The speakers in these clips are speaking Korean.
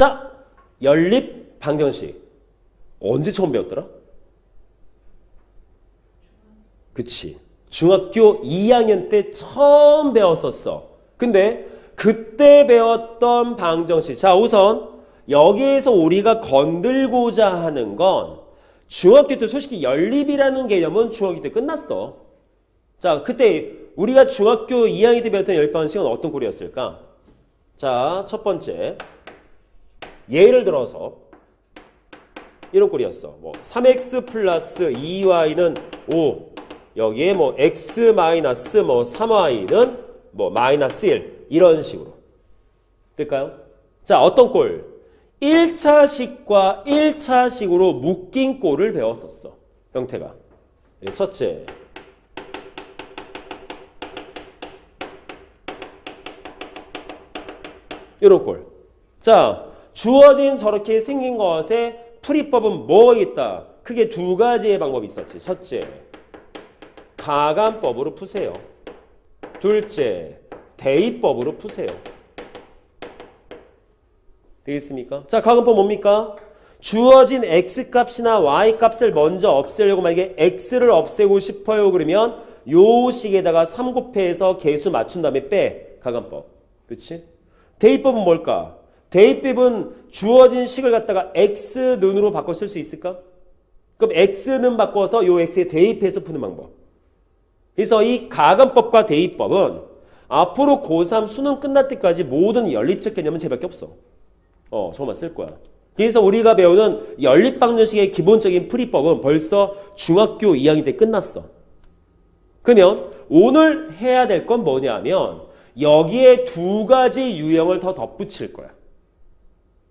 자, 연립 방정식. 언제 처음 배웠더라? 그치. 중학교 2학년 때 처음 배웠었어. 근데 그때 배웠던 방정식. 자, 우선 여기에서 우리가 건들고자 하는 건 중학교 때 솔직히 연립이라는 개념은 중학교 때 끝났어. 자, 그때 우리가 중학교 2학년 때 배웠던 연립 방정식은 어떤 꼴이었을까? 자, 첫 번째. 예를 들어서 이런 꼴이었어. 뭐 3x 플러스 2y는 5. 여기에 뭐 x 마이너스 뭐 3y는 뭐 마이너스 1. 이런 식으로. 될까요? 자, 어떤 꼴? 1차식과 1차식으로 묶인 꼴을 배웠었어. 형태가. 첫째. 이런 꼴. 자, 주어진 저렇게 생긴 것에 풀이법은 뭐가 있다? 크게 두 가지의 방법이 있었지. 첫째, 가간법으로 푸세요. 둘째, 대입법으로 푸세요. 되겠습니까? 자, 가간법 뭡니까? 주어진 x값이나 y값을 먼저 없애려고 만약에 x를 없애고 싶어요. 그러면 요 식에다가 3 곱해서 개수 맞춘 다음에 빼. 가간법. 그렇지? 대입법은 뭘까? 대입법은 주어진 식을 갖다가 x는으로 바꿔 쓸 수 있을까? 그럼 x는 바꿔서 요 x에 대입해서 푸는 방법. 그래서 이 가간법과 대입법은 앞으로 고3 수능 끝날 때까지 모든 연립적 개념은 쟤밖에 없어. 저것만 쓸 거야. 그래서 우리가 배우는 연립방정식의 기본적인 풀이법은 벌써 중학교 2학년 때 끝났어. 그러면 오늘 해야 될 건 뭐냐면 여기에 두 가지 유형을 더 덧붙일 거야.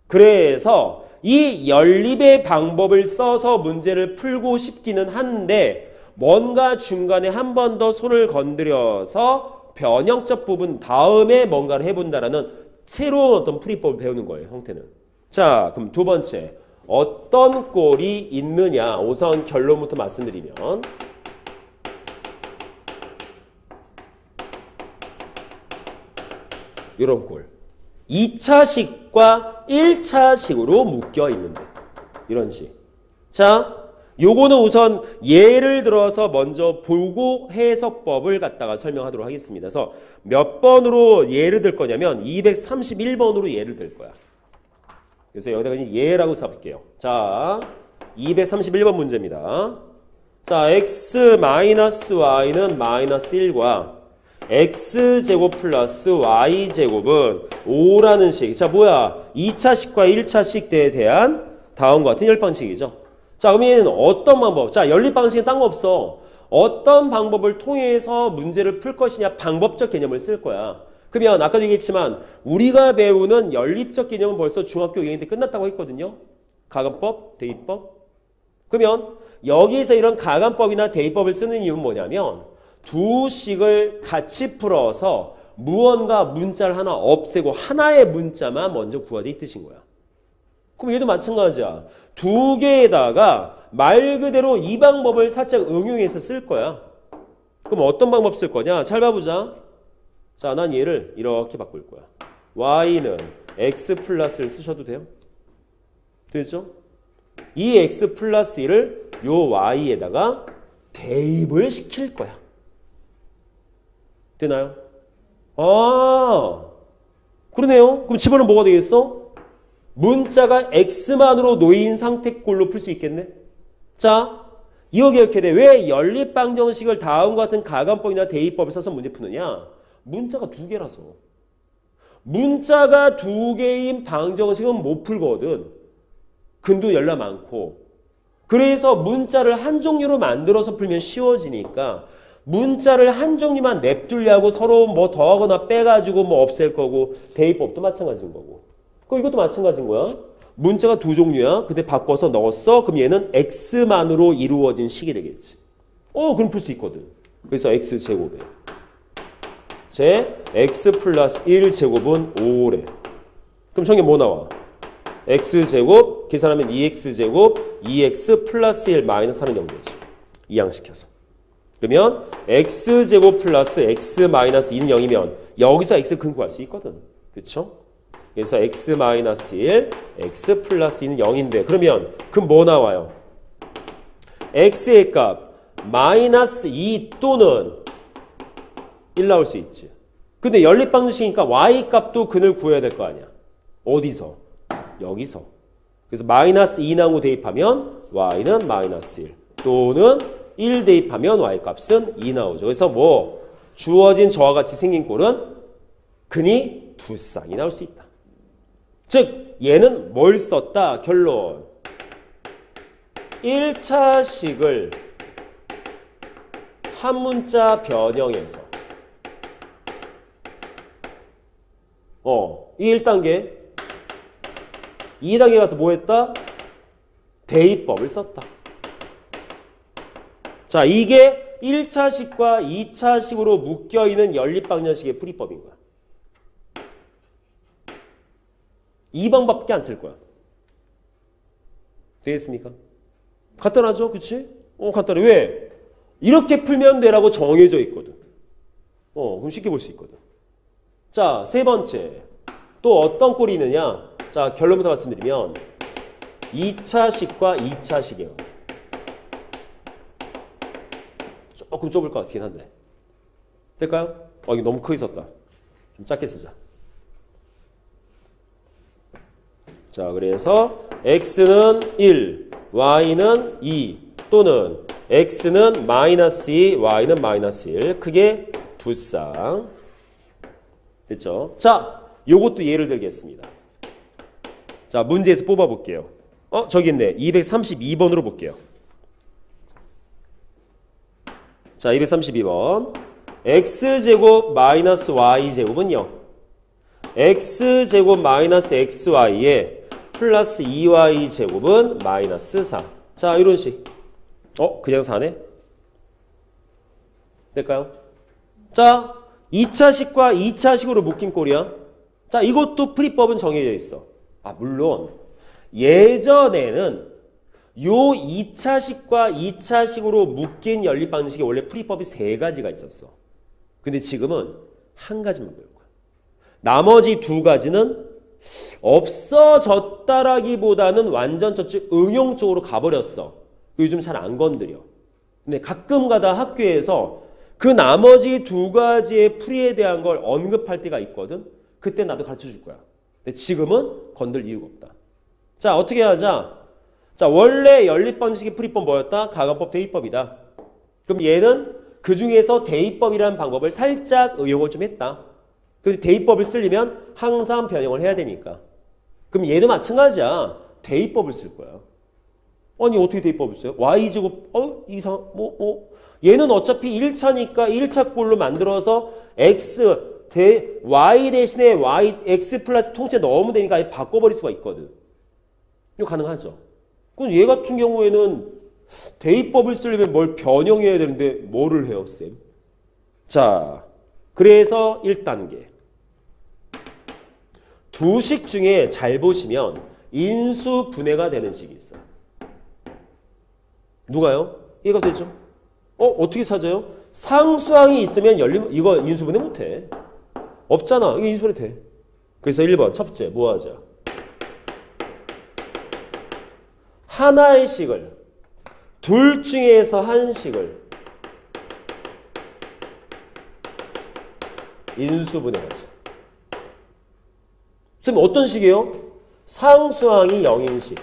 그래서 이 연립의 방법을 써서 문제를 풀고 싶기는 한데 뭔가 중간에 한 번 더 손을 건드려서 변형적 부분 다음에 뭔가를 해본다라는 새로운 어떤 풀이법을 배우는 거예요. 형태는. 자, 그럼 두 번째. 어떤 꼴이 있느냐. 우선 결론부터 말씀드리면 이런 꼴. 2차식과 1차식으로 묶여 있는데. 이런 식. 자, 요거는 우선 예를 들어서 먼저 보고 해석법을 갖다가 설명하도록 하겠습니다. 그래서 몇 번으로 예를 들 거냐면 231번으로 예를 들 거야. 그래서 여기다가 예라고 써볼게요. 자, 231번 문제입니다. 자, x-y는 마이너스 1과 x제곱 플러스 y제곱은 5라는 식. 자, 뭐야? 2차식과 1차식에 대한 다음과 같은 연립방식이죠. 자, 그럼 얘는 어떤 방법? 자, 연립방식은 딴 거 없어. 어떤 방법을 통해서 문제를 풀 것이냐 방법적 개념을 쓸 거야. 그러면 아까도 얘기했지만 우리가 배우는 연립적 개념은 벌써 중학교 2학년 때 끝났다고 했거든요. 가간법, 대입법. 그러면 여기서 이런 가간법이나 대입법을 쓰는 이유는 뭐냐면 두 식을 같이 풀어서 무언가 문자를 하나 없애고 하나의 문자만 먼저 구하자 이 뜻인 거야. 그럼 얘도 마찬가지야. 두 개에다가 말 그대로 이 방법을 살짝 응용해서 쓸 거야. 그럼 어떤 방법 쓸 거냐? 잘 봐보자. 자, 난 얘를 이렇게 바꿀 거야. y는 x 플러스를 쓰셔도 돼요. 되죠? 이 x 플러스 1을 요 y에다가 대입을 시킬 거야. 되나요? 아, 그러네요. 그럼 집어넣으면 뭐가 되겠어? 문자가 x만으로 놓인 상태꼴로 풀 수 있겠네. 자, 이거 기억해야 돼. 왜 연립방정식을 다음과 같은 가간법이나 대입법을 써서 문제 푸느냐? 문자가 두 개라서. 문자가 두 개인 방정식은 못 풀거든. 근도 열나 많고. 그래서 문자를 한 종류로 만들어서 풀면 쉬워지니까 문자를 한 종류만 냅두려고 서로 뭐 더하거나 빼가지고 뭐 없앨 거고 대입법도 마찬가지인 거고. 이것도 마찬가지인 거야. 문자가 두 종류야. 근데 바꿔서 넣었어. 그럼 얘는 x만으로 이루어진 식이 되겠지. 그럼 풀 수 있거든. 그래서 x제곱에 제 x 플러스 1제곱은 5래. 그럼 저게 뭐 나와? x제곱 계산하면 2x제곱 2x 플러스 1 마이너스 4는 0 되지. 이항시켜서. 그러면 x제곱 플러스 x 마이너스 2는 0이면 여기서 x 근 구할 수 있거든. 그렇죠? 그래서 x 마이너스 1, x 플러스 2는 0인데 그러면 그럼 뭐 나와요? x의 값 마이너스 2 또는 1 나올 수 있지. 근데 연립방정식이니까 y 값도 근을 구해야 될 거 아니야. 어디서? 여기서. 그래서 마이너스 2 나오고 대입하면 y는 마이너스 1 또는 1 대입하면 y 값은 2 나오죠. 그래서 뭐 주어진 저와 같이 생긴 꼴은 근이 두 쌍이 나올 수 있다. 즉 얘는 뭘 썼다? 결론 1차식을 한 문자 변형해서 이 1단계 2단계 가서 뭐 했다? 대입법을 썼다. 자, 이게 1차식과 2차식으로 묶여있는 연립방정식의 풀이법인 거야. 이 방법밖에 안 쓸 거야. 되겠습니까? 간단하죠? 그치? 간단해. 왜? 이렇게 풀면 되라고 정해져 있거든. 그럼 쉽게 볼 수 있거든. 자, 세 번째. 또 어떤 꼴이 있느냐? 자, 결론부터 말씀드리면 2차식과 2차식이에요. 조금 좁을 것 같긴 한데. 될까요? 이거 너무 크게 썼다. 좀 작게 쓰자. 자, 그래서 x는 1, y는 2 또는 x는 마이너스 2, y는 마이너스 1. 크게 두 쌍. 됐죠? 자, 요것도 예를 들겠습니다. 자, 문제에서 뽑아볼게요. 저기 있네. 232번으로 볼게요. 자, 232번. x제곱 마이너스 y제곱은 0. x제곱 마이너스 xy에 플러스 2y제곱은 마이너스 4. 자, 이런 식. 그냥 4네? 될까요? 자, 2차식과 2차식으로 묶인 꼴이야. 자, 이것도 풀이법은 정해져 있어. 물론 예전에는 요 2차식과 2차식으로 묶인 연립방정식에 원래 풀이법이 3가지가 있었어. 근데 지금은 한 가지만 배울 거야. 나머지 2가지는 없어졌다라기보다는 완전 저쪽 응용 쪽으로 가버렸어. 요즘 잘 안 건드려. 근데 가끔가다 학교에서 그 나머지 2가지의 풀이에 대한 걸 언급할 때가 있거든. 그때 나도 가르쳐 줄 거야. 근데 지금은 건들 이유가 없다. 자, 어떻게 하자? 자, 원래 연립방정식의 풀이법 뭐였다? 가관법, 대입법이다. 그럼 얘는 그 중에서 대입법이라는 방법을 살짝 응용을 좀 했다. 근데 대입법을 쓰려면 항상 변형을 해야 되니까. 그럼 얘도 마찬가지야. 대입법을 쓸 거야. 아니, 어떻게 대입법을 써요? y제곱, 얘는 어차피 1차니까 1차 꼴로 만들어서 y 대신에 x 플러스 통째 넣으면 되니까 아예 바꿔버릴 수가 있거든. 이거 가능하죠. 그럼 얘 같은 경우에는 대입법을 쓰려면 뭘 변형해야 되는데 뭐를 해요, 쌤? 자, 그래서 1단계. 두 식 중에 잘 보시면 인수 분해가 되는 식이 있어요. 누가요? 이해가 되죠? 어떻게 찾아요? 상수항이 있으면 이거 인수분해 못해. 없잖아. 이거 인수분해 돼. 그래서 1번 첫 번째 뭐 하자? 하나의 식을 둘 중에서 한 식을 인수분해하자. 선생님 어떤 식이에요? 상수항이 0인 식.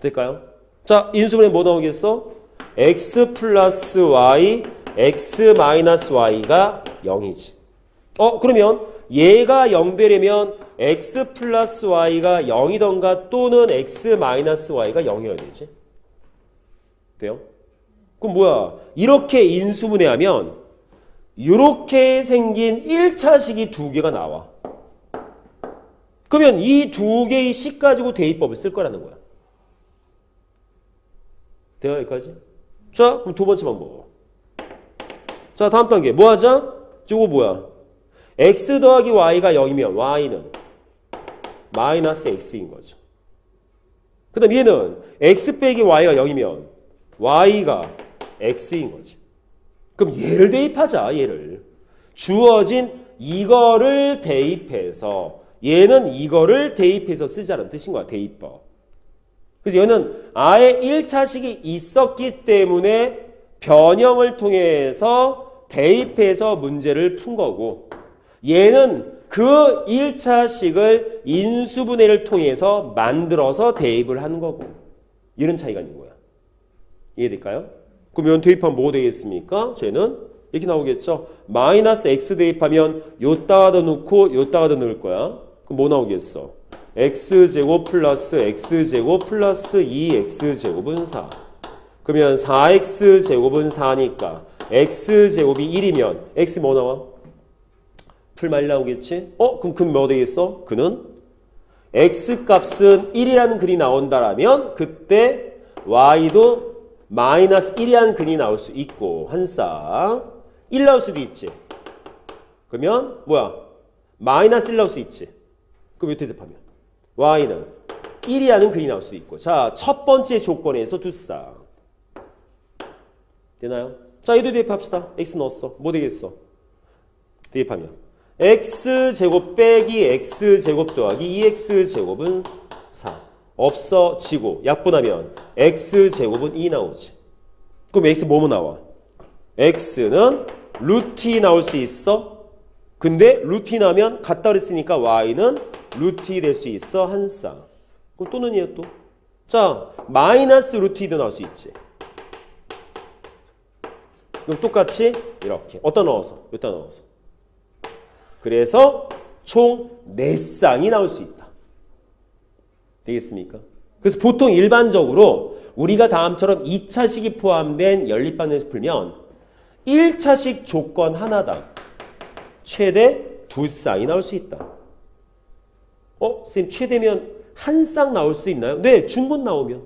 될까요? 자, 인수분해 뭐 나오겠어? x 플러스 y, x 마이너스 y가 0이지. 그러면 얘가 0 되려면 x 플러스 y가 0이던가 또는 x 마이너스 y가 0이어야 되지. 돼요? 그럼 뭐야? 이렇게 인수분해하면 이렇게 생긴 1차식이 2개가 나와. 그러면 이 2개의 식 가지고 대입법을 쓸 거라는 거야. 돼요? 여기까지? 자, 그럼 두 번째 방법. 자, 다음 단계. 뭐 하자? 저거 뭐야? x 더하기 y가 0이면 y는 마이너스 x인 거죠. 그 다음 얘는 x 빼기 y가 0이면 y가 x인 거지. 그럼 얘를 대입하자. 얘를. 주어진 이거를 대입해서 얘는 이거를 대입해서 쓰자는 뜻인 거야. 대입법. 그래서 얘는 아예 1차식이 있었기 때문에 변형을 통해서 대입해서 문제를 푼 거고 얘는 그 1차식을 인수분해를 통해서 만들어서 대입을 한 거고 이런 차이가 있는 거야. 이해될까요? 그럼 이건 대입하면 뭐 되겠습니까? 쟤는 이렇게 나오겠죠. 마이너스 x 대입하면 요따가다 넣고 요따가다 넣을 거야. 그럼 뭐 나오겠어? x제곱 플러스 x제곱 플러스 2x제곱은 4. 그러면 4x제곱은 4니까 x제곱이 1이면 x 뭐 나와? 풀 나오겠지? 그럼 뭐 되겠어? 그는 x값은 1이라는 글이 나온다라면 그때 y도 마이너스 1이라는 근이 나올 수 있고 한 쌍 1 나올 수도 있지. 그러면 뭐야? 마이너스 1 나올 수 있지. 그럼 이렇게 대입하면 y는 1이라는 근이 나올 수도 있고 자, 첫 번째 조건에서 두 쌍 되나요? 자, 얘도 대입합시다. x 넣었어. 뭐 되겠어? 대입하면 x제곱 빼기 x제곱 더하기 2x제곱은 4 없어지고 약분하면 x제곱은 2 나오지. 그럼 x 뭐뭐 나와? x는 루트 2 나올 수 있어. 근데 루트 2 나오면 같다 그랬으니까 y는 루트 2 될 수 있어. 한 쌍. 그럼 또는 얘 또. 자, 마이너스 루트 2도 나올 수 있지. 그럼 똑같이 이렇게. 어디다 넣어서? 여기다 넣어서. 그래서 총 4쌍이 나올 수 있다. 되겠습니까? 그래서 보통 일반적으로 우리가 다음처럼 2차식이 포함된 연립방정식 풀면 1차식 조건 하나당 최대 2쌍이 나올 수 있다. 선생님 최대면 한 쌍 나올 수도 있나요? 네, 중근 나오면.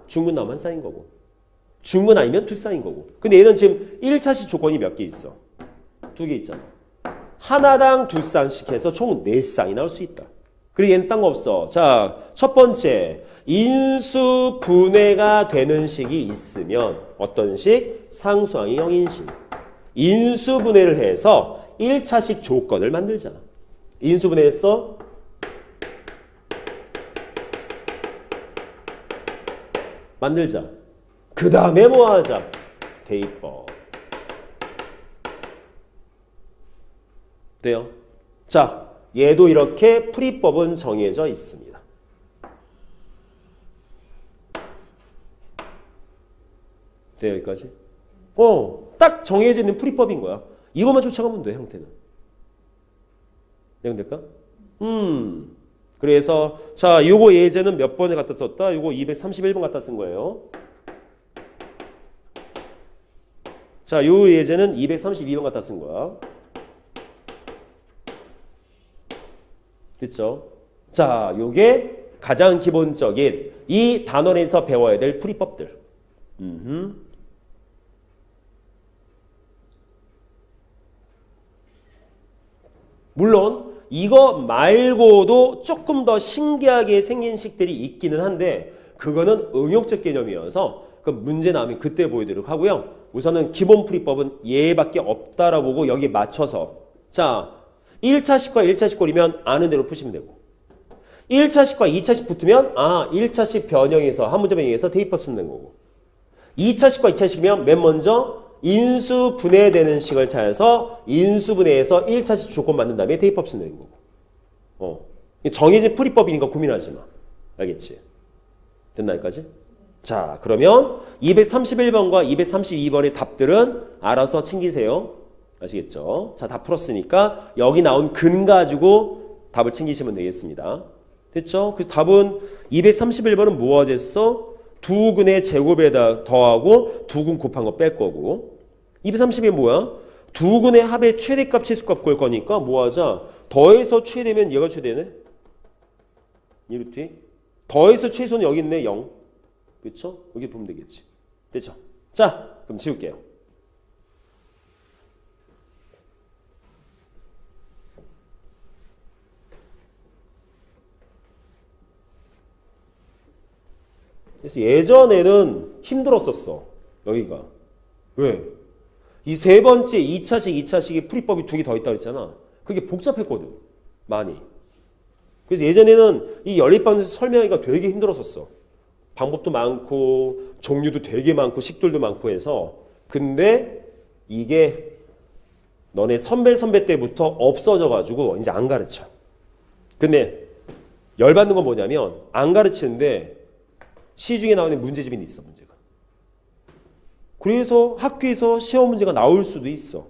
중근 나오면 한 쌍인 거고. 중근 아니면 2쌍인 거고. 근데 얘는 지금 1차식 조건이 몇 개 있어? 2개 있잖아. 하나당 2쌍씩 해서 총 4쌍이 나올 수 있다. 그리고 얘는 딴 거 없어. 자, 첫 번째 인수 분해가 되는 식이 있으면 어떤 식? 상수항이 0인 식. 인수 분해를 해서 1차식 조건을 만들잖아. 인수 분해했어? 만들자. 그 다음에 뭐 하자? 대입법. 돼요? 자, 얘도 이렇게 풀이법은 정해져 있습니다. 돼요, 여기까지? 딱 정해져 있는 풀이법인 거야. 이것만 쫓아가면 돼, 형태는. 내용될까? 그래서 자, 요거 예제는 몇 번에 갖다 썼다? 요거 231번 갖다 쓴 거예요. 자, 요 예제는 232번 갖다 쓴 거야. 됐죠? 자, 요게 가장 기본적인 이 단원에서 배워야 될 풀이법들. 물론 이거 말고도 조금 더 신기하게 생긴 식들이 있기는 한데 그거는 응용적 개념이어서 그 문제 나오면 그때 보여드리도록 하고요. 우선은 기본 풀이법은 얘밖에 없다라고 보고 여기에 맞춰서 자, 1차식과 1차식꼴이면 아는 대로 푸시면 되고 1차식과 2차식 붙으면 1차식 변형해서 한 문제 변형해서 대입법 쓰면 되는 거고 2차식과 2차식이면 맨 먼저 인수 분해되는 식을 찾아서 인수 분해해서 1차식 조건 만든 다음에 대입법 쓰면 되는 거고 정해진 풀이법이니까 고민하지 마. 알겠지? 됐나 여기까지? 자, 그러면 231번과 232번의 답들은 알아서 챙기세요. 아시겠죠? 자, 다 풀었으니까 여기 나온 근 가지고 답을 챙기시면 되겠습니다. 됐죠? 그래서 답은 231번은 뭐 하겠어? 두 근의 제곱에다 더하고 두 근 곱한 거 뺄 거고 232은 뭐야? 두 근의 합의 최대값 최소값 구할 거니까 뭐 하자? 더해서 최대면 얘가 최대네? 이렇게 더해서 최소는 여기 있네 0. 그렇죠? 여기 보면 되겠지. 됐죠? 자, 그럼 지울게요. 그래서 예전에는 힘들었었어. 여기가. 왜? 이 세 번째 2차식, 2차식에 풀이법이 두 개 더 있다고 그랬잖아. 그게 복잡했거든. 많이. 그래서 예전에는 이 연립방정식 설명하기가 되게 힘들었었어. 방법도 많고 종류도 되게 많고 식들도 많고 해서. 근데 이게 너네 선배 때부터 없어져가지고 이제 안 가르쳐. 근데 열받는 건 뭐냐면 안 가르치는데 시중에 나오는 문제집이 있어. 문제가. 그래서 학교에서 시험 문제가 나올 수도 있어.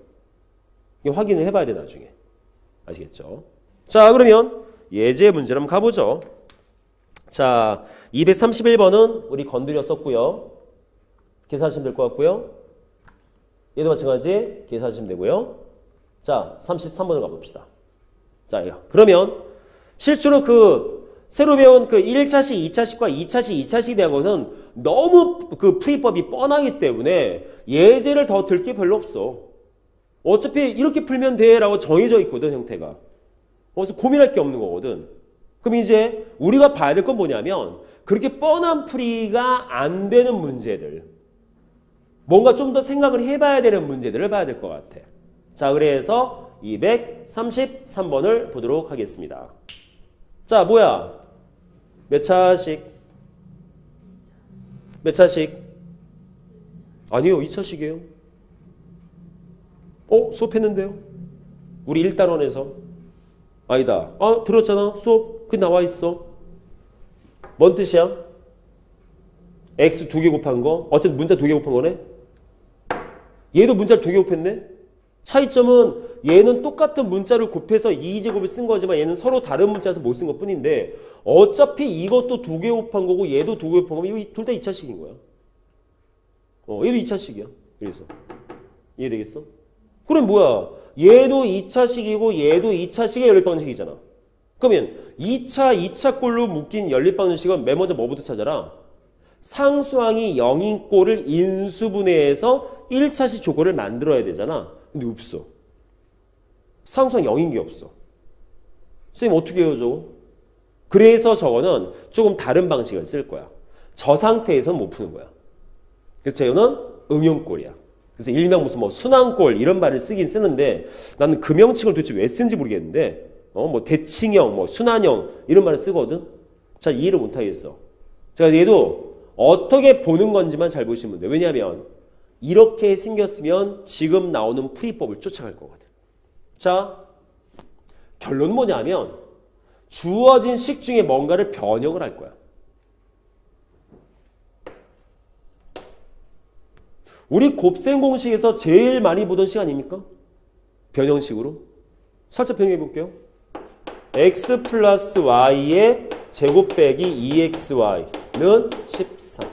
이거 확인을 해봐야 돼 나중에. 아시겠죠? 자, 그러면 예제 문제로 한번 가보죠. 자, 231번은 우리 건드렸었고요. 계산하시면 될 것 같고요. 얘도 마찬가지 계산하시면 되고요. 자, 33번을 가봅시다. 자, 그러면 실제로 새로 배운 1차식, 2차식과 2차식, 2차식에 대한 것은 너무 풀이법이 뻔하기 때문에 예제를 더 들 게 별로 없어. 어차피 이렇게 풀면 돼 라고 정해져 있거든, 형태가. 그래서 고민할 게 없는 거거든. 그럼 이제 우리가 봐야 될 건 뭐냐면 그렇게 뻔한 풀이가 안 되는 문제들, 뭔가 좀 더 생각을 해봐야 되는 문제들을 봐야 될 것 같아. 자, 그래서 233번을 보도록 하겠습니다. 자, 뭐야? 몇 차식? 몇 차식? 아니요, 2차식이에요. 수업했는데요? 우리 1단원에서. 아니다. 들었잖아. 수업. 그 나와 있어. 뭔 뜻이야? x 2개 곱한 거. 어쨌든 문자 2개 곱한 거네. 얘도 문자를 2개 곱했네. 차이점은 얘는 똑같은 문자를 곱해서 2제곱을 쓴 거지만 얘는 서로 다른 문자에서 못 쓴 것 뿐인데 어차피 이것도 2개 곱한 거고 얘도 2개 곱한 거면 이거 둘 다 2차식인 거야. 얘도 2차식이야. 그래서 이해되겠어? 그럼 뭐야? 얘도 2차식이고 얘도 2차식의 연립방정식이잖아. 그러면 2차 꼴로 묶인 연립방정식은 맨 먼저 뭐부터 찾아라? 상수항이 0인 꼴을 인수분해해서 1차식 조건을 만들어야 되잖아. 근데 없어. 상수항 0인 게 없어. 선생님 어떻게 해요 저거? 그래서 저거는 조금 다른 방식을 쓸 거야. 저 상태에서는 못 푸는 거야. 그래서 저거는 응용꼴이야. 그래서 일명 무슨 순환꼴 이런 말을 쓰긴 쓰는데 나는 그 명칭을 도대체 왜 쓰는지 모르겠는데 대칭형, 순환형 이런 말을 쓰거든. 잘 이해를 못 하겠어. 제가 얘도 어떻게 보는 건지만 잘 보시면 돼요. 왜냐하면 이렇게 생겼으면 지금 나오는 풀이법을 쫓아갈 거거든. 자, 결론은 뭐냐면 주어진 식 중에 뭔가를 변형을 할 거야. 우리 곱셈 공식에서 제일 많이 보던 식 아닙니까? 변형식으로. 살짝 변형해 볼게요. x 플러스 y의 제곱 빼기 2xy는 13.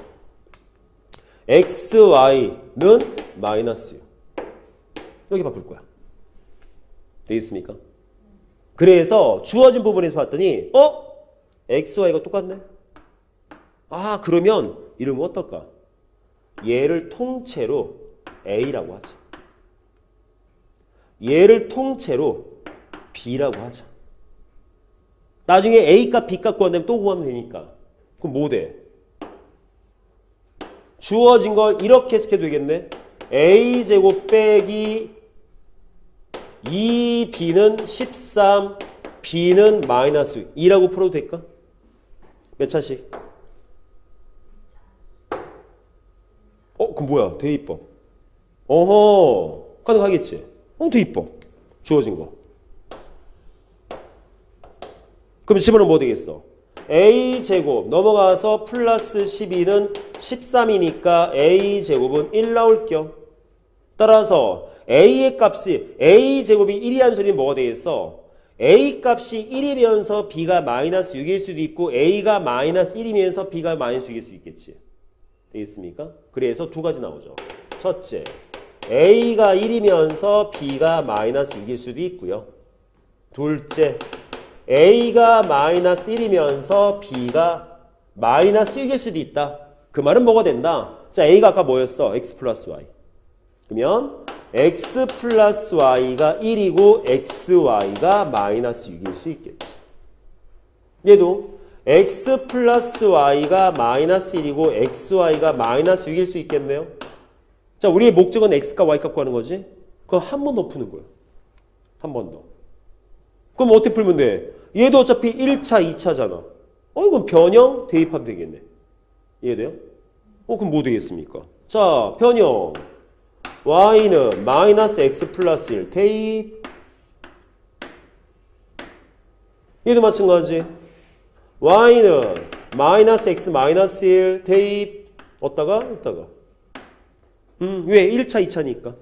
xy는 마이너스 6. 여기 바꿀 거야. 되겠습니까? 그래서 주어진 부분에서 봤더니 xy가 똑같네. 그러면 이름은 어떨까? 얘를 통째로 a라고 하자. 얘를 통째로 b라고 하자. 나중에 a값 b값 구한다면 또 구하면 되니까. 그럼 뭐 돼? 주어진 걸 이렇게 해석해도 되겠네. a제곱 빼기 2b는 13, b는 마이너스 2라고 풀어도 될까? 몇 차식? 그럼 뭐야? 대입법. 가능하겠지? 대입법. 주어진 거. 그럼 집어넣으면 뭐 되겠어? a제곱 넘어가서 플러스 12는 13이니까 a제곱은 1 나올 겸. 따라서 a의 값이 a제곱이 1이라는 소리는 뭐가 되겠어? a 값이 1이면서 b가 마이너스 6일 수도 있고 a가 마이너스 1이면서 b가 마이너스 6일 수 있겠지. 되겠습니까? 그래서 두 가지 나오죠. 첫째, a가 1이면서 b가 마이너스 6일 수도 있고요. 둘째, a가 마이너스 1이면서 b가 마이너스 6일 수도 있다. 그 말은 뭐가 된다? 자, a가 아까 뭐였어? x 플러스 y. 그러면 x 플러스 y가 1이고 xy가 마이너스 6일 수 있겠지. 얘도 x 플러스 y가 마이너스 1이고 xy가 마이너스 6일 수 있겠네요. 자, 우리의 목적은 x값, y값 구하는 거지? 그럼 한 번 더 푸는 거야. 한 번 더. 그럼 어떻게 풀면 돼? 얘도 어차피 1차, 2차잖아. 이건 변형 대입하면 되겠네. 이해돼요? 그럼 뭐 되겠습니까? 자, 변형. y는 마이너스 x 플러스 1 대입. 얘도 마찬가지. y는 마이너스 x 마이너스 1 대입. 어디다가? 왜? 1차, 2차니까.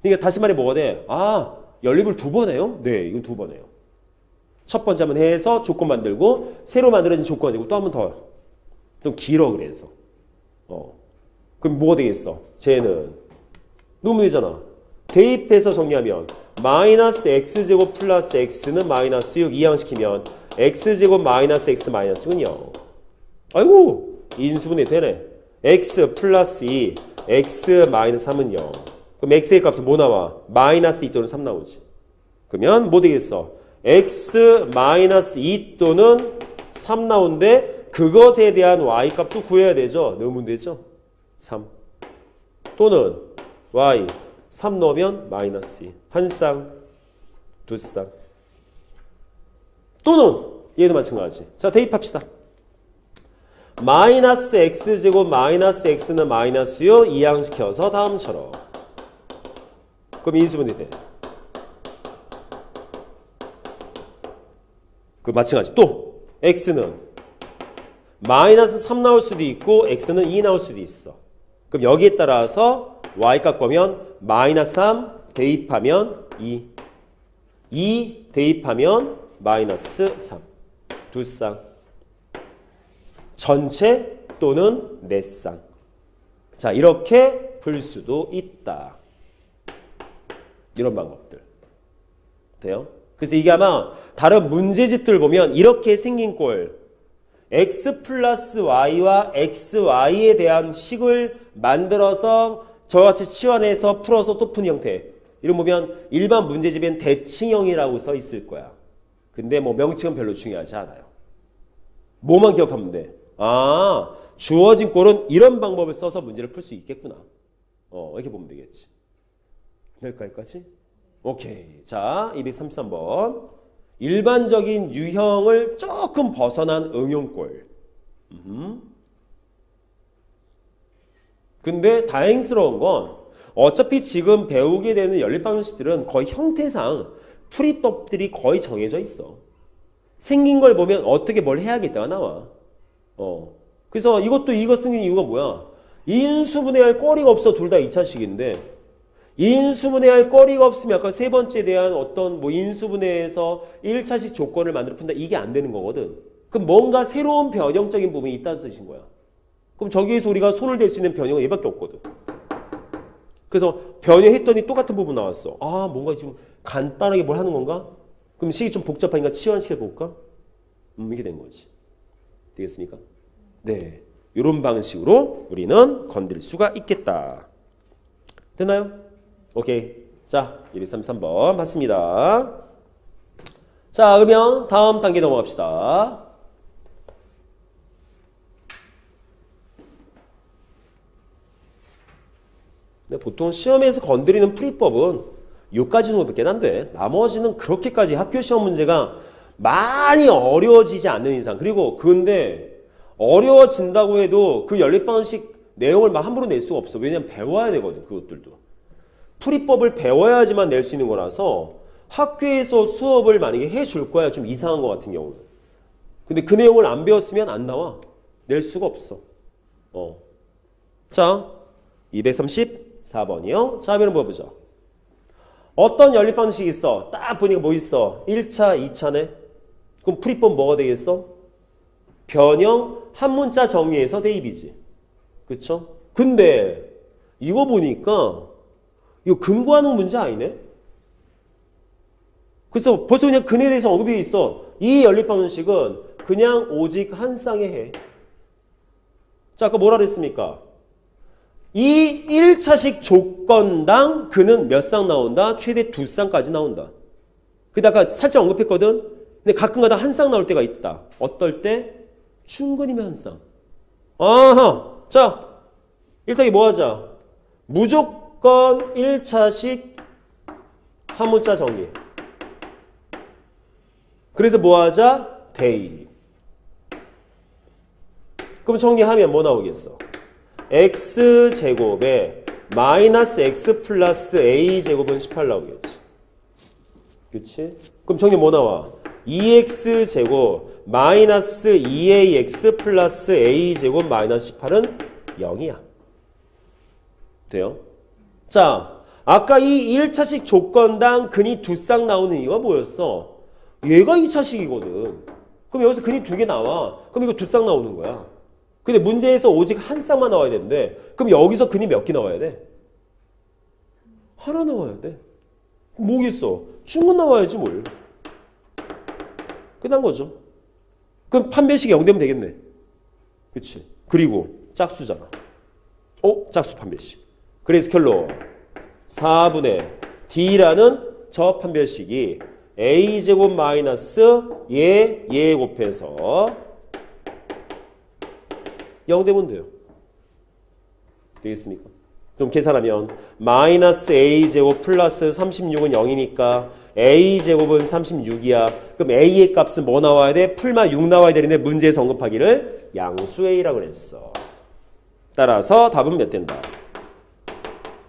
그러니까 다시 말해 뭐가 돼? 아, 연립을 두 번 해요? 네, 이건 두 번 해요. 첫 번째 한번 해서 조건 만들고 새로 만들어진 조건 가지고 또 한 번 더. 좀 길어 그래서. 그럼 뭐가 되겠어? 쟤는 너무 되잖아. 대입해서 정리하면 마이너스 x제곱 플러스 x는 마이너스 6 이항시키면 x제곱 마이너스 x 마이너스 0. 아이고 인수분해 되네. x 플러스 2 x 마이너스 3은 0. 그럼 x의 값은 뭐 나와? 마이너스 2 또는 3 나오지. 그러면 뭐 되겠어? x 마이너스 2 또는 3 나오는데 그것에 대한 y 값도 구해야 되죠. 넣으면 되죠. 3 또는 y 3 넣으면 마이너스 2. 한 쌍, 두 쌍. 또는 얘도 마찬가지. 자, 대입합시다. 마이너스 x제곱 마이너스 x는 마이너스 6 이항시켜서 다음처럼. 그럼 인수분해 돼. 그 마찬가지. 또 x는 마이너스 3 나올 수도 있고 x는 2 나올 수도 있어. 그럼 여기에 따라서 y값 보면 마이너스 3 대입하면 2 대입하면 마이너스 3 두 쌍 전체 또는 네 쌍. 자, 이렇게 풀 수도 있다. 이런 방법들 돼요? 그래서 이게 아마 다른 문제집들 보면 이렇게 생긴 꼴 x 플러스 y와 xy에 대한 식을 만들어서 저같이 치환해서 풀어서 또 푸는 형태. 이런 보면 일반 문제집엔 대칭형이라고 써 있을 거야. 근데 뭐 명칭은 별로 중요하지 않아요. 뭐만 기억하면 돼. 아, 주어진 꼴은 이런 방법을 써서 문제를 풀 수 있겠구나. 이렇게 보면 되겠지. 될까 여기까지? 오케이. 자, 233번. 일반적인 유형을 조금 벗어난 응용꼴. 근데 다행스러운 건 어차피 지금 배우게 되는 연립방정식들은 거의 형태상 풀이법들이 거의 정해져 있어. 생긴 걸 보면 어떻게 뭘 해야겠다가 나와. 그래서 이것도 이거 쓰는 이유가 뭐야? 인수분해할 거리가 없어. 둘 다 2차식인데 인수분해할 거리가 없으면 아까 세 번째에 대한 어떤 뭐 인수분해에서 1차식 조건을 만들어 푼다. 이게 안 되는 거거든. 그럼 뭔가 새로운 변형적인 부분이 있다는 뜻인 거야. 그럼 저기에서 우리가 손을 댈 수 있는 변형은 얘밖에 없거든. 그래서 변형했더니 똑같은 부분 나왔어. 아, 뭔가 좀 간단하게 뭘 하는 건가? 그럼 식이 좀 복잡하니까 치환시켜볼까? 이게 된 거지. 되겠습니까? 네. 이런 방식으로 우리는 건드릴 수가 있겠다. 됐나요? 오케이. 자, 233번 봤습니다. 자, 그러면 다음 단계 넘어갑시다. 근데 보통 시험에서 건드리는 풀이법은 요까지 정도밖에 안 돼. 나머지는 그렇게까지 학교 시험 문제가 많이 어려워지지 않는 이상. 그리고 근데 어려워진다고 해도 그 연립방식 내용을 막 함부로 낼 수가 없어. 왜냐면 배워야 되거든. 그것들도. 풀이법을 배워야지만 낼 수 있는 거라서 학교에서 수업을 만약에 해줄 거야. 좀 이상한 거 같은 경우는. 근데 그 내용을 안 배웠으면 안 나와. 낼 수가 없어. 자, 234번이요. 자, 한번 보자. 어떤 연립방식이 있어? 딱 보니까 뭐 있어? 1차, 2차네? 그럼 풀이법 뭐가 되겠어? 변형 한 문자 정의해서 대입이지. 그쵸? 근데 이거 보니까 이거 근거하는 문제 아니네? 그래서 벌써 그냥 근에 대해서 언급이 돼 있어. 이 연립방식은 그냥 오직 한 쌍에 해. 자, 아까 뭐라 그랬습니까? 이 1차식 조건당 근은 몇 쌍 나온다? 최대 2쌍까지 나온다. 근데 아까 살짝 언급했거든? 근데 가끔가다 한 쌍 나올 때가 있다. 어떨 때? 충근이면 한 쌍. 아하! 자, 일단 뭐 하자? 무조건 1차식 한문자 정리. 그래서 뭐 하자? 대입. 그럼 정리하면 뭐 나오겠어? x제곱에 마이너스 x 플러스 a제곱은 18 나오겠지. 그치? 그럼 정리 뭐 나와? 2x제곱 마이너스 2ax 플러스 a제곱 마이너스 18은 0이야. 돼요? 자, 아까 이 1차식 조건당 근이 두 쌍 나오는 이유가 뭐였어? 얘가 2차식이거든. 그럼 여기서 근이 두 개 나와. 그럼 이거 두 쌍 나오는 거야. 근데 문제에서 오직 한 쌍만 나와야 되는데 그럼 여기서 근이 몇 개 나와야 돼? 하나 나와야 돼. 뭐겠어? 충분 나와야지 뭘. 끝난 거죠. 그럼 판별식이 0 되면 되겠네. 그치? 그리고 짝수잖아. 짝수 판별식. 그래서 결론 4분의 D라는 저 판별식이 A제곱 마이너스 얘 곱해서 0 되면 돼요. 되겠습니까? 좀 계산하면 마이너스 A제곱 플러스 36은 0이니까 A제곱은 36이야. 그럼 A의 값은 뭐 나와야 돼? 풀만 6 나와야 되는데 문제에서 언급하기를 양수 A라고 그랬어. 따라서 답은 몇 된다?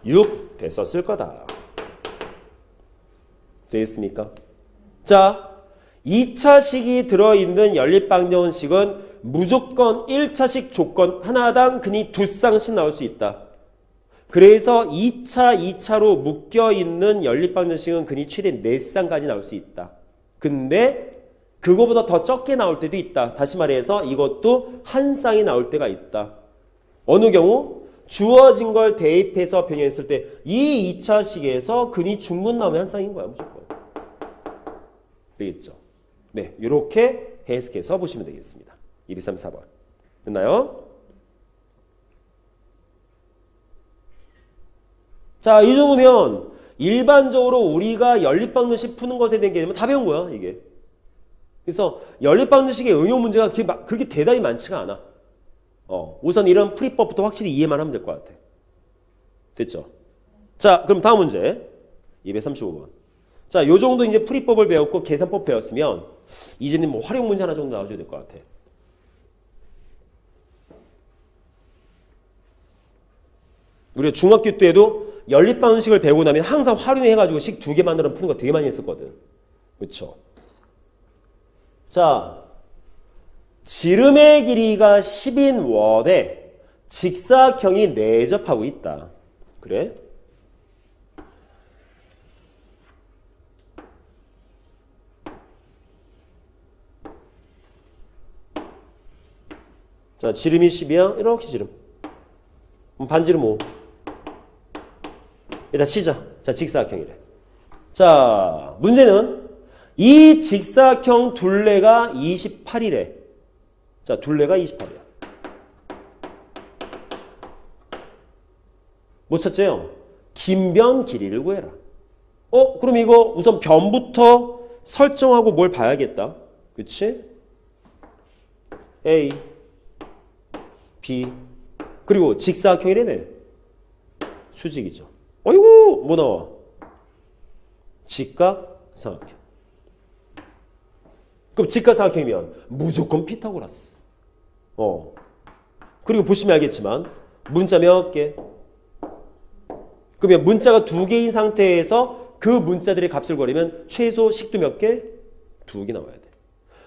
6 됐었을 거다. 되겠습니까? 자, 2차식이 들어있는 연립방정식은 무조건 1차식 조건 하나당 근이 두 쌍씩 나올 수 있다. 그래서 2차로 묶여있는 연립방정식은 근이 최대 4쌍까지 나올 수 있다. 근데 그거보다 더 적게 나올 때도 있다. 다시 말해서 이것도 한 쌍이 나올 때가 있다. 어느 경우? 주어진 걸 대입해서 변형했을 때 이 2차식에서 근이 중문 나오면 한 쌍인 거야 무조건. 되겠죠? 네, 이렇게 해석해서 보시면 되겠습니다. 234번. 됐나요? 자, 이 정도면 일반적으로 우리가 연립방정식 푸는 것에 대한 개념은 다 배운 거야, 이게. 그래서 연립방정식의 응용 문제가 그렇게 대단히 많지가 않아. 우선 이런 풀이법부터 확실히 이해만 하면 될 것 같아. 됐죠? 자, 그럼 다음 문제. 235번. 자, 요 정도 이제 풀이법을 배웠고 계산법 배웠으면 이제는 뭐 활용 문제 하나 정도 나와줘야 될 것 같아. 우리가 중학교 때도 연립방정식을 배우고 나면 항상 활용해가지고 식 2개 만들어 푸는 거 되게 많이 했었거든. 그렇죠? 자, 지름의 길이가 10인 원에 직사각형이 내접하고 있다. 그래? 자, 지름이 10이야? 이렇게 지름. 반지름 5. 일단 치자. 자, 직사각형이래. 자, 문제는 이 직사각형 둘레가 28이래. 자, 둘레가 28이야. 못 찾죠? 긴 변 길이를 구해라. 그럼 이거 우선 변부터 설정하고 뭘 봐야겠다. 그치? A, B, 그리고 직사각형이래네. 수직이죠. 어이구, 뭐 나와? 직각삼각형. 그럼 직각삼각형이면 무조건 피타고라스. 그리고 보시면 알겠지만 문자 몇 개? 그러면 문자가 2개인 상태에서 그 문자들의 값을 구하려면 최소 식도 몇 개? 2개 나와야 돼.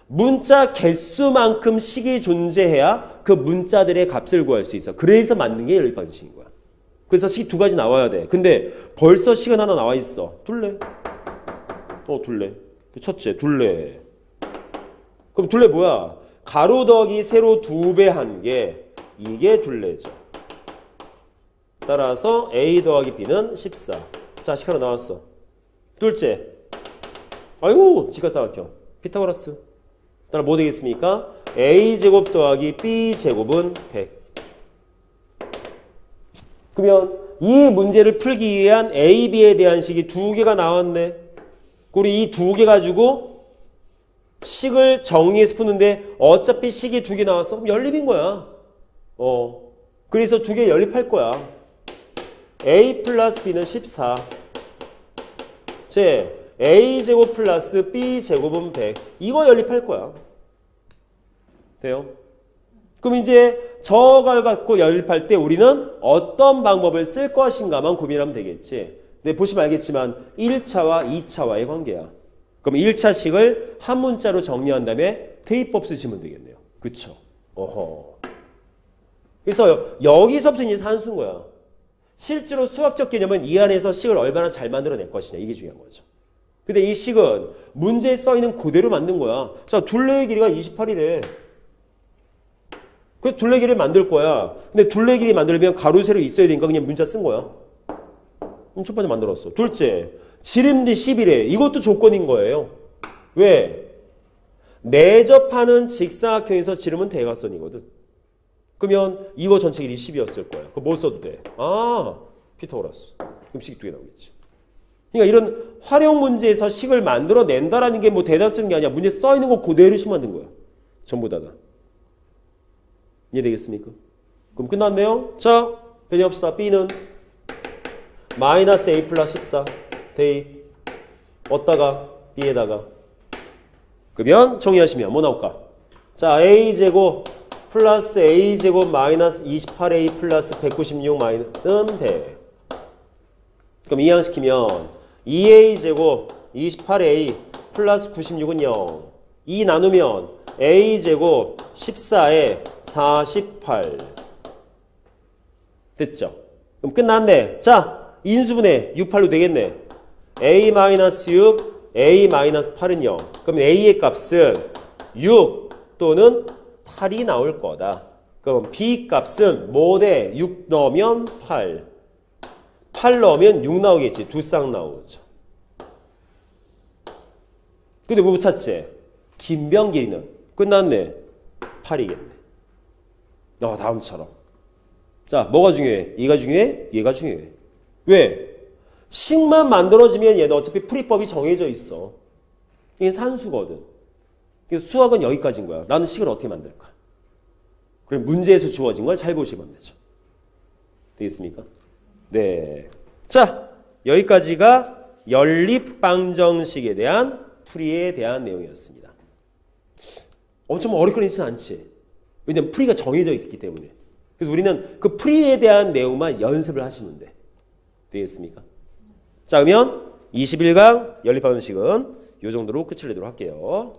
문자 개수만큼 식이 존재해야 그 문자들의 값을 구할 수 있어. 그래서 맞는 게 연립방정식인 거야. 그래서 식 2가지 나와야 돼. 근데 벌써 식은 하나 나와 있어. 둘레. 둘레. 첫째, 둘레. 그럼 둘레 뭐야? 가로 더하기 세로 2배 한 게 이게 둘레죠. 따라서 A 더하기 B는 14. 자, 식 하나 나왔어. 둘째. 아이고, 직각삼각형. 피타고라스. 따라 뭐 되겠습니까? A제곱 더하기 B제곱은 100. 그러면 이 문제를 풀기 위한 A, B에 대한 식이 2개가 나왔네. 우리 이 2개 가지고 식을 정리해서 푸는데 어차피 식이 2개 나왔어. 그럼 연립인 거야. 그래서 2개 연립할 거야. A 플러스 B는 14. 제 A제곱 플러스 B제곱은 100. 이거 연립할 거야. 돼요? 그럼 이제 저걸 갖고 연립할 때 우리는 어떤 방법을 쓸 것인가만 고민하면 되겠지. 근데 보시면 알겠지만 1차와 2차와의 관계야. 그럼 1차식을 한 문자로 정리한 다음에 대입법 쓰시면 되겠네요. 그쵸? 어허. 그래서 여기서부터 이제 산수인 거야. 실제로 수학적 개념은 이 안에서 식을 얼마나 잘 만들어낼 것이냐. 이게 중요한 거죠. 근데 이 식은 문제에 써있는 그대로 만든 거야. 자, 둘레의 길이가 28이래. 그래서 둘레 길이를 만들 거야. 근데 둘레 길이 만들면 가로 세로 있어야 되니까 그냥 문자 쓴 거야. 첫 번째 만들었어. 둘째, 지름이 10이래. 이것도 조건인 거예요. 왜? 내접하는 직사각형에서 지름은 대각선이거든. 그러면 이거 전체 길이 10이었을 거야. 그거 뭐 써도 돼? 아, 피타고라스. 그럼 식이 두 개 나오겠지. 그러니까 이런 활용 문제에서 식을 만들어낸다라는 게 뭐 대답쓰는 게 아니야. 문제 써있는 거 그대로 식 만든 거야. 전부 다가. 이해되겠습니까? 그럼 끝났네요. 자, 변형합시다. B는 마이너스 A 플러스 14 대입 어디다가 B에다가 그러면 정리하시면 뭐 나올까? 자, A제곱 플러스 A제곱 마이너스 28A 플러스 196 마이너스는 100. 그럼 이항시키면 2A제곱 28A 플러스 96은 0. 2 나누면 A제곱 14에 48. 됐죠? 그럼 끝났네. 자, 인수분해 6, 8로 되겠네. A-6, A-8은 0. 그럼 A의 값은 6 또는 8이 나올 거다. 그럼 B 값은 뭐 돼? 6 넣으면 8. 8 넣으면 6 나오겠지. 두 쌍 나오죠. 근데 뭐 찾지? 긴변 길이는 끝났네. 8이겠네. 다음처럼. 자, 뭐가 중요해? 얘가 중요해? 얘가 중요해. 왜? 식만 만들어지면 얘는 어차피 풀이법이 정해져 있어. 이게 산수거든. 그래서 수학은 여기까지인 거야. 나는 식을 어떻게 만들까? 그럼 문제에서 주어진 걸 잘 보시면 되죠. 되겠습니까? 네. 자, 여기까지가 연립방정식에 대한 풀이에 대한 내용이었습니다. 좀 어렵거리지는 않지. 왜냐면 풀이가 정해져 있기 때문에. 그래서 우리는 그 풀이에 대한 내용만 연습을 하시면 돼. 되겠습니까? 자, 그러면 21강 연립방정식은 이 정도로 끝을 내도록 할게요.